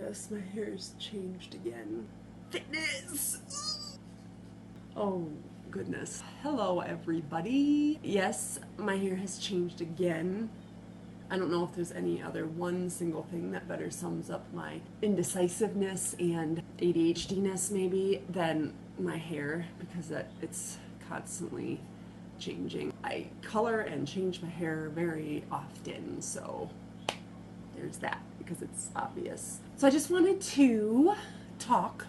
Yes, my hair's changed again. Fitness! Oh, goodness. Hello, everybody. Yes, my hair has changed again. I don't know if there's any other one single thing that better sums up my indecisiveness and ADHD-ness maybe than my hair, because it's constantly changing. I color and change my hair very often, so there's that, because it's obvious. So I just wanted to talk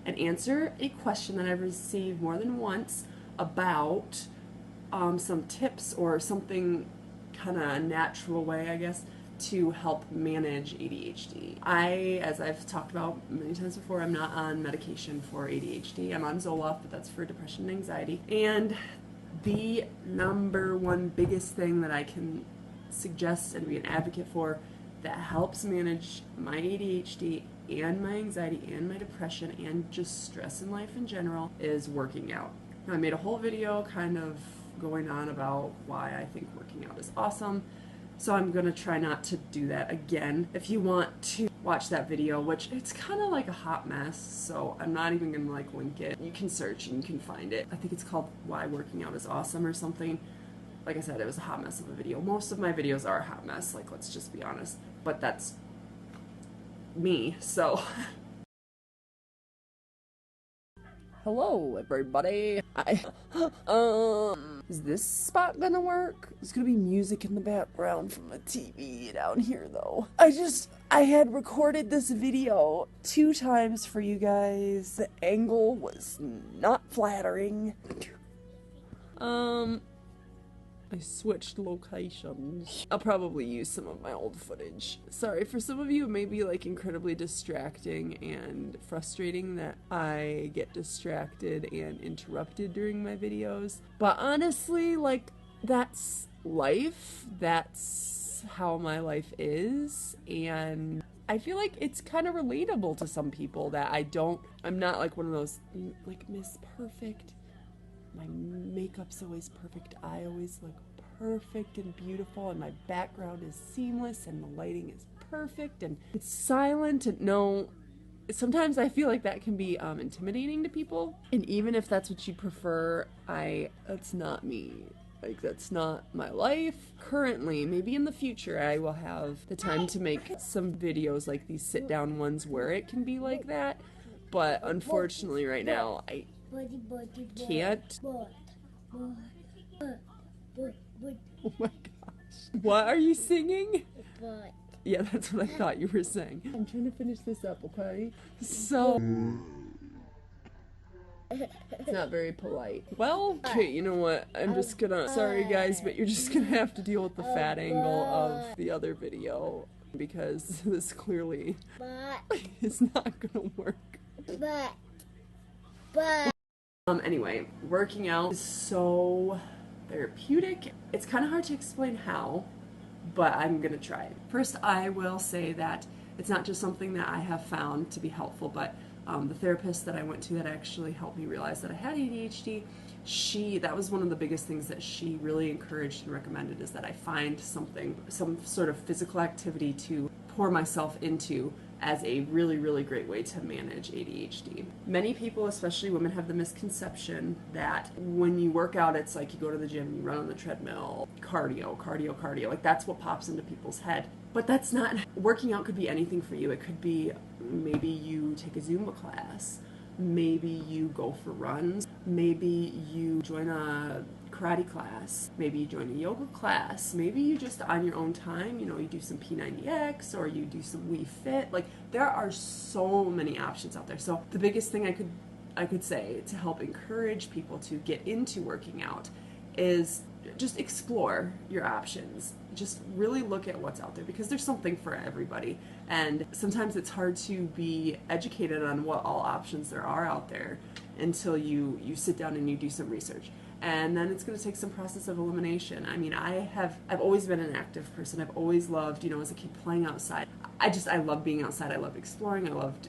and answer a question that I've received more than once about some tips or something kind of natural way, I guess, to help manage ADHD. As I've talked about many times before, I'm not on medication for ADHD. I'm on Zoloft, but that's for depression and anxiety. And the number one biggest thing that I can suggest and be an advocate for that helps manage my ADHD and my anxiety and my depression and just stress in life in general is working out. Now, I made a whole video kind of going on about why I think working out is awesome, so I'm gonna try not to do that again. If you want to watch that video, which it's kind of like a hot mess, so I'm not even gonna like link it. You can search and you can find it. I think it's called Why Working Out is Awesome or something. Like I said, it was a hot mess of a video. Most of my videos are a hot mess, like, let's just be honest. But that's me, so. Hello, everybody. Is this spot gonna work? There's gonna be music in the background from the TV down here, though. I had recorded this video 2 times for you guys. The angle was not flattering. I switched locations. I'll probably use some of my old footage. Sorry, for some of you it may be like incredibly distracting and frustrating that I get distracted and interrupted during my videos. But honestly, like, that's life. That's how my life is. And I feel like it's kind of relatable to some people that I'm not like one of those, like, Miss Perfect. My makeup's always perfect. I always look perfect and beautiful, and my background is seamless, and the lighting is perfect, and it's silent. And no, sometimes I feel like that can be intimidating to people. And even if that's what you prefer, that's not me. Like, that's not my life currently. Maybe in the future I will have the time to make some videos like these sit-down ones where it can be like that. But unfortunately right now I can't. Oh my gosh. What are you singing? Yeah, that's what I thought you were saying. I'm trying to finish this up, okay? So it's not very polite. Well, okay, you know what? I'm just gonna, sorry guys, but you're just gonna have to deal with the fat angle of the other video, because this clearly is not gonna work. Anyway, working out is so therapeutic. It's kind of hard to explain how, but I'm gonna try. First, I will say that it's not just something that I have found to be helpful, but the therapist that I went to that actually helped me realize that I had ADHD, that was one of the biggest things that she really encouraged and recommended, is that I find some sort of physical activity to pour myself into as a really, really great way to manage ADHD. Many people, especially women, have the misconception that when you work out, it's like you go to the gym, you run on the treadmill, cardio, like that's what pops into people's head. But that's not, working out could be anything for you. It could be maybe you take a Zumba class, maybe you go for runs, maybe you join a karate class, maybe you join a yoga class, maybe you just on your own time, you do some P90X or you do some Wii Fit. Like, there are so many options out there. So the biggest thing I could say to help encourage people to get into working out is just explore your options. Just really look at what's out there, because there's something for everybody. And sometimes it's hard to be educated on what all options there are out there until you sit down and you do some research. And then it's going to take some process of elimination. I mean, I've always been an active person. I've always loved, as a kid, playing outside. I love being outside. I love exploring. I loved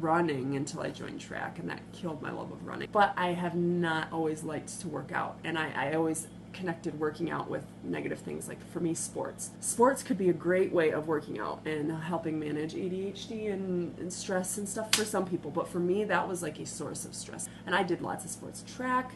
running until I joined track, and that killed my love of running. But I have not always liked to work out, and I always connected working out with negative things. Like for me, sports. Sports could be a great way of working out and helping manage ADHD and stress and stuff for some people. But for me, that was like a source of stress. And I did lots of sports, track,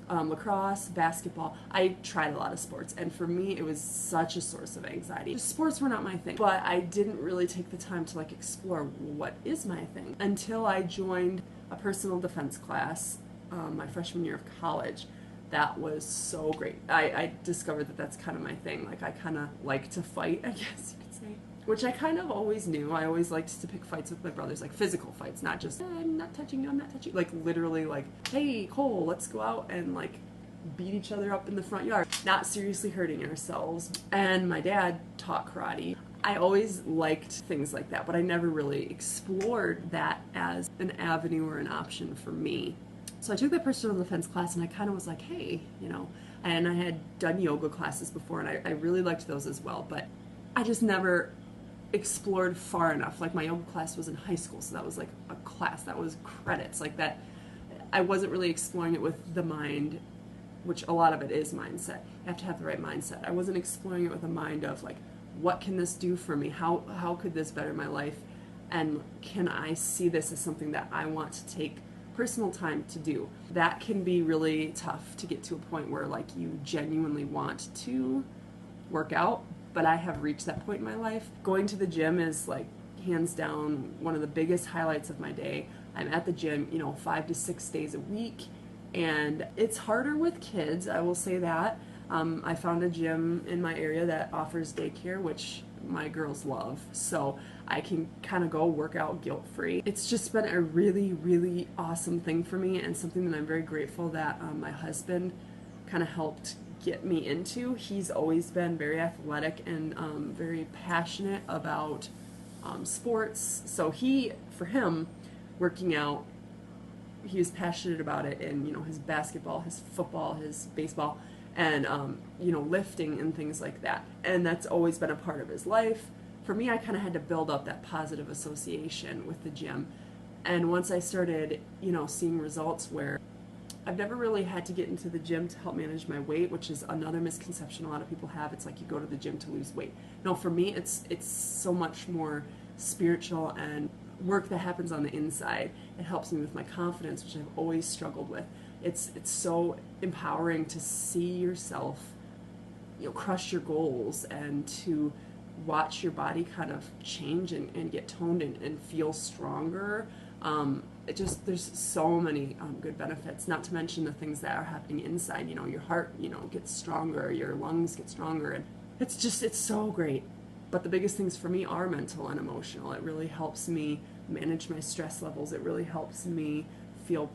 lacrosse, basketball. I tried a lot of sports, and for me it was such a source of anxiety. Just sports were not my thing, but I didn't really take the time to like explore what is my thing until I joined a personal defense class my freshman year of college. That was so great. I discovered that that's kind of my thing. Like I kind of like to fight, I guess you could say. Which I kind of always knew. I always liked to pick fights with my brothers, like physical fights, not just, I'm not touching you, I'm not touching you. Like literally like, hey, Cole, let's go out and like beat each other up in the front yard. Not seriously hurting ourselves. And my dad taught karate. I always liked things like that, but I never really explored that as an avenue or an option for me. So I took that personal defense class and I kind of was like, hey, you know, and I had done yoga classes before and I really liked those as well, but I just never explored far enough. Like my yoga class was in high school, so that was like a class, that was credits, like that. I wasn't really exploring it with the mind, which a lot of it is mindset. You have to have the right mindset. I wasn't exploring it with a mind of like, what can this do for me? How could this better my life? And can I see this as something that I want to take personal time to do? That can be really tough to get to a point where like you genuinely want to work out, but I have reached that point in my life. Going to the gym is like hands down one of the biggest highlights of my day. I'm at the gym, you know, 5 to 6 days a week, and it's harder with kids, I will say that. I found a gym in my area that offers daycare, which my girls love, so I can kind of go work out guilt-free. It's just been a really, really awesome thing for me, and something that I'm very grateful that my husband kind of helped get me into. He's always been very athletic and very passionate about sports, so for him, working out, he was passionate about it in, you know, his basketball, his football, his baseball, and you know, lifting and things like that. And that's always been a part of his life. For me, I kind of had to build up that positive association with the gym. And once I started, you know, seeing results where I've never really had to get into the gym to help manage my weight, which is another misconception a lot of people have. It's like you go to the gym to lose weight. No, for me, it's so much more spiritual and work that happens on the inside. It helps me with my confidence, which I've always struggled with. It's so empowering to see yourself, you know, crush your goals and to watch your body kind of change and get toned and feel stronger. There's so many good benefits, not to mention the things that are happening inside. You know, your heart, you know, gets stronger, your lungs get stronger, and it's so great. But the biggest things for me are mental and emotional. It really helps me manage my stress levels. It really helps me feel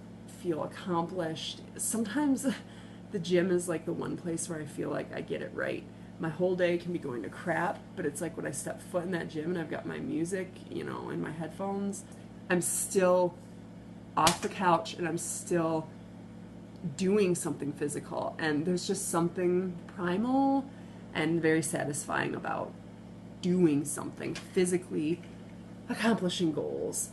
accomplished. Sometimes the gym is like the one place where I feel like I get it right. My whole day can be going to crap, but it's like when I step foot in that gym and I've got my music, you know, in my headphones, I'm still off the couch and I'm still doing something physical. And there's just something primal and very satisfying about doing something physically, accomplishing goals.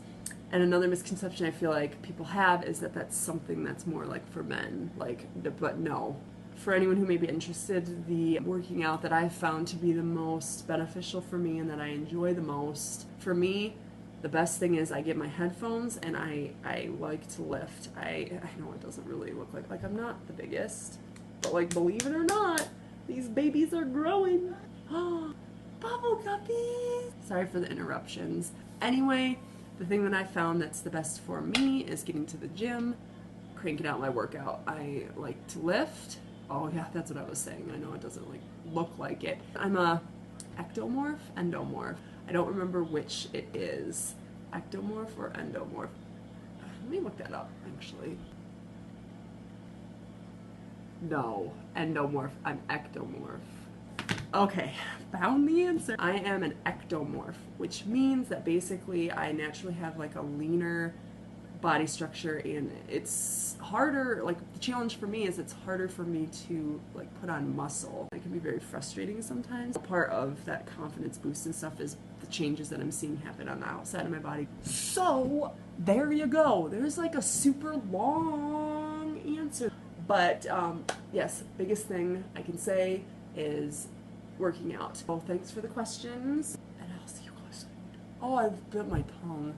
And another misconception I feel like people have is that that's something that's more like for men, but no. For anyone who may be interested, the working out that I've found to be the most beneficial for me and that I enjoy the most, for me, the best thing is I get my headphones and I like to lift. I know it doesn't really look like I'm not the biggest, but like, believe it or not, these babies are growing. Oh, bubble guppies! Sorry for the interruptions. Anyway, the thing that I found that's the best for me is getting to the gym, cranking out my workout. I like to lift. Oh yeah, that's what I was saying. I know it doesn't like look like it. I'm a ectomorph, endomorph. I don't remember which it is. Ectomorph or endomorph? Let me look that up, actually. No, endomorph. I'm ectomorph. Okay, found the answer. I am an ectomorph, which means that basically I naturally have like a leaner body structure, and it's harder, like the challenge for me is it's harder for me to like put on muscle. It can be very frustrating sometimes. Part of that confidence boost and stuff is the changes that I'm seeing happen on the outside of my body. So there you go. There's like a super long answer, But yes, biggest thing I can say is working out. Well, thanks for the questions, and I'll see you guys later. Oh, I've bit my tongue.